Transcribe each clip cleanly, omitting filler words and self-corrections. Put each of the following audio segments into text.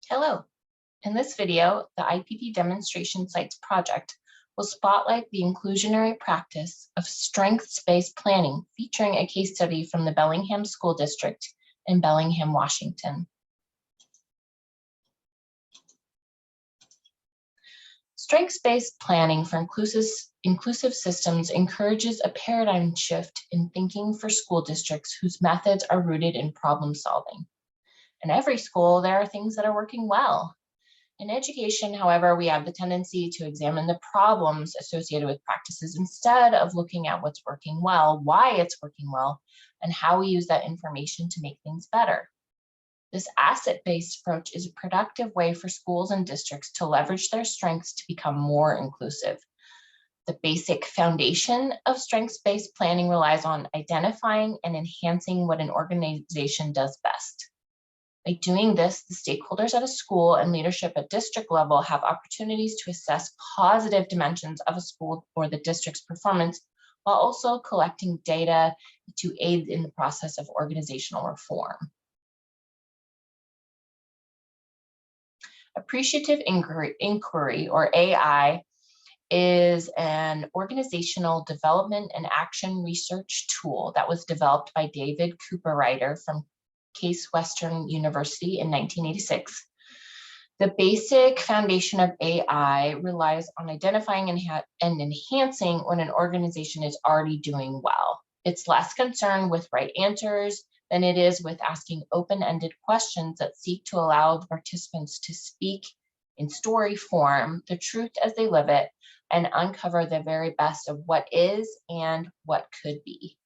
Hello. In this video, the IPP Demonstration Sites project will spotlight the inclusionary practice of strengths-based planning, featuring a case study from the Bellingham School District in Bellingham, Washington. Strengths-based planning for inclusive systems encourages a paradigm shift in thinking for school districts whose methods are rooted in problem solving. In every school, there are things that are working well. In education, however, we have the tendency to examine the problems associated with practices instead of looking at what's working well, why it's working well, and how we use that information to make things better. This asset-based approach is a productive way for schools and districts to leverage their strengths to become more inclusive. The basic foundation of strengths-based planning relies on identifying and enhancing what an organization does best. By doing this, the stakeholders at a school and leadership at district level have opportunities to assess positive dimensions of a school or the district's performance, while also collecting data to aid in the process of organizational reform. Appreciative Inquiry, or AI, is an organizational development and action research tool that was developed by David Cooperrider from Case Western University in 1986. The basic foundation of AI relies on identifying and enhancing when an organization is already doing well. It's less concerned with right answers than it is with asking open-ended questions that seek to allow the participants to speak in story form, the truth as they live it, and uncover the very best of what is and what could be.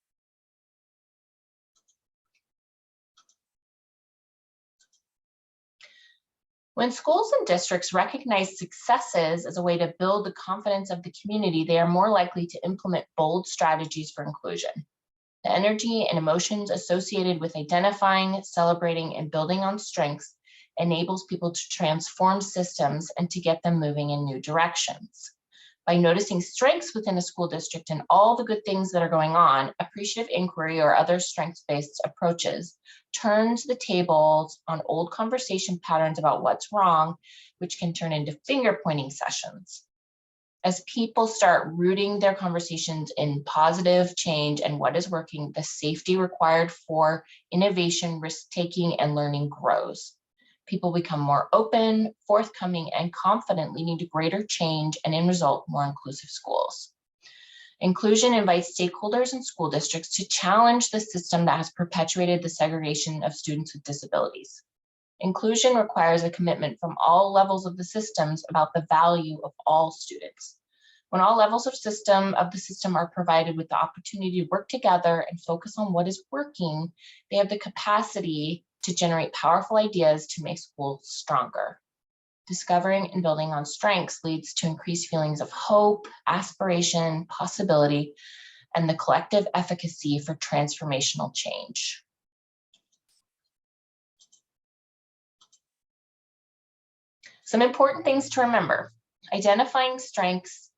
When schools and districts recognize successes as a way to build the confidence of the community, they are more likely to implement bold strategies for inclusion. The energy and emotions associated with identifying, celebrating, and building on strengths enables people to transform systems and to get them moving in new directions. By noticing strengths within a school district and all the good things that are going on, appreciative inquiry or other strengths-based approaches turns the tables on old conversation patterns about what's wrong, which can turn into finger-pointing sessions. As people start rooting their conversations in positive change and what is working, the safety required for innovation, risk-taking, and learning grows. People become more open, forthcoming, and confident, leading to greater change and, in result, more inclusive schools. Inclusion invites stakeholders and school districts to challenge the system that has perpetuated the segregation of students with disabilities. Inclusion requires a commitment from all levels of the systems about the value of all students. When all levels of the system are provided with the opportunity to work together and focus on what is working, they have the capacity to generate powerful ideas to make schools stronger. Discovering and building on strengths leads to increased feelings of hope, aspiration, possibility, and the collective efficacy for transformational change. Some important things to remember. Identifying strengths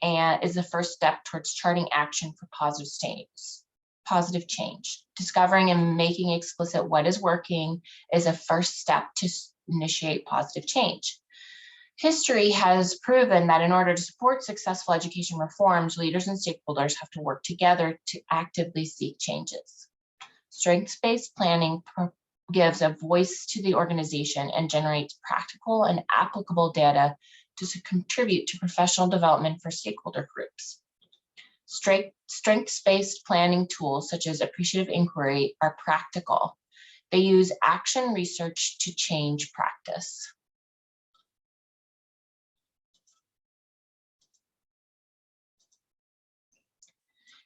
is the first step towards charting action for positive change. Discovering and making explicit what is working is a first step to initiate positive change. History has proven that in order to support successful education reforms, leaders and stakeholders have to work together to actively seek changes. Strengths-based planning gives a voice to the organization and generates practical and applicable data to contribute to professional development for stakeholder groups. Strengths-based planning tools such as appreciative inquiry are practical. They use action research to change practice.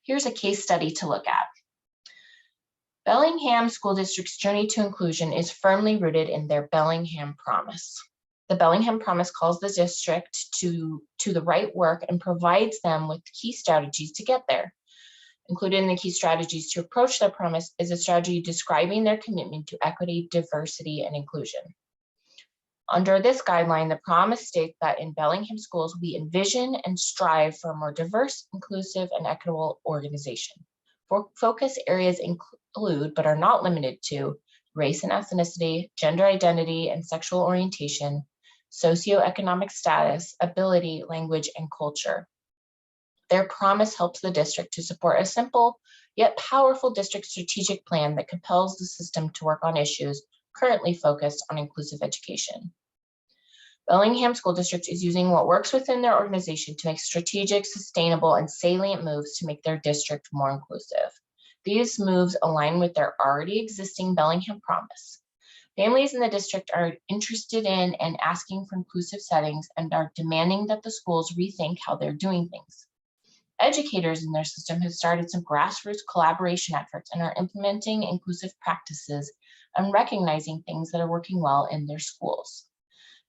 Here's a case study to look at. Bellingham School District's journey to inclusion is firmly rooted in their Bellingham Promise. The Bellingham Promise calls the district to the right work and provides them with key strategies to get there. Included in the key strategies to approach their promise is a strategy describing their commitment to equity, diversity, and inclusion. Under this guideline, the promise states that in Bellingham schools, we envision and strive for a more diverse, inclusive, and equitable organization. Focus areas include, but are not limited to, race and ethnicity, gender identity and sexual orientation, socioeconomic status, ability, language, and culture. Their promise helps the district to support a simple yet powerful district strategic plan that compels the system to work on issues currently focused on inclusive education. Bellingham School District is using what works within their organization to make strategic, sustainable, and salient moves to make their district more inclusive. These moves align with their already existing Bellingham promise. Families in the district are interested in and asking for inclusive settings and are demanding that the schools rethink how they're doing things. Educators in their system have started some grassroots collaboration efforts and are implementing inclusive practices and recognizing things that are working well in their schools.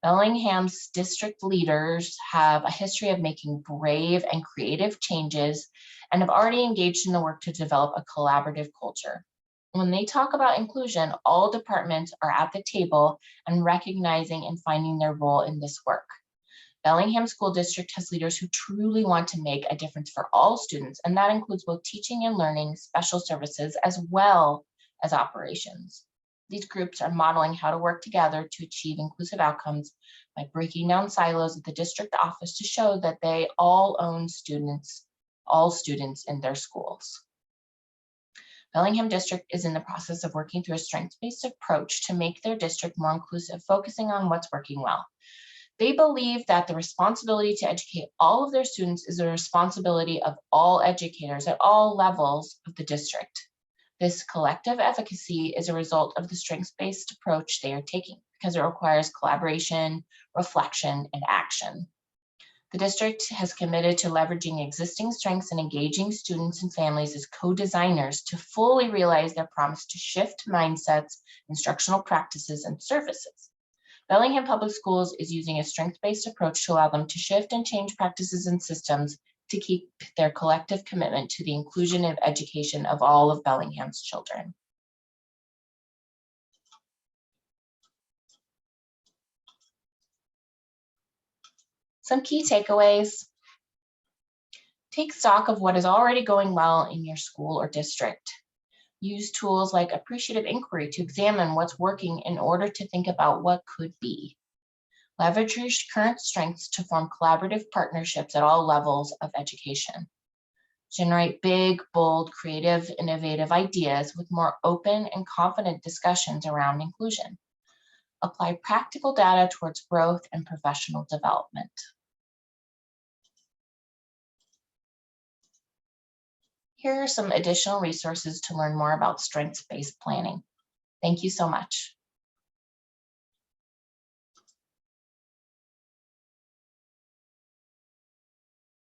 Bellingham's district leaders have a history of making brave and creative changes and have already engaged in the work to develop a collaborative culture. When they talk about inclusion, all departments are at the table and recognizing and finding their role in this work. Bellingham School District has leaders who truly want to make a difference for all students, and that includes both teaching and learning, special services, as well as operations. These groups are modeling how to work together to achieve inclusive outcomes by breaking down silos at the district office to show that they all own students, all students in their schools. Bellingham District is in the process of working through a strengths-based approach to make their district more inclusive, focusing on what's working well. They believe that the responsibility to educate all of their students is a responsibility of all educators at all levels of the district. This collective efficacy is a result of the strengths-based approach they are taking because it requires collaboration, reflection, and action. The district has committed to leveraging existing strengths and engaging students and families as co-designers to fully realize their promise to shift mindsets, instructional practices, and services. Bellingham Public Schools is using a strengths-based approach to allow them to shift and change practices and systems to keep their collective commitment to the inclusion of education of all of Bellingham's children. Some key takeaways. Take stock of what is already going well in your school or district. Use tools like appreciative inquiry to examine what's working in order to think about what could be. Leverage your current strengths to form collaborative partnerships at all levels of education. Generate big, bold, creative, innovative ideas with more open and confident discussions around inclusion. Apply practical data towards growth and professional development. Here are some additional resources to learn more about strengths-based planning. Thank you so much.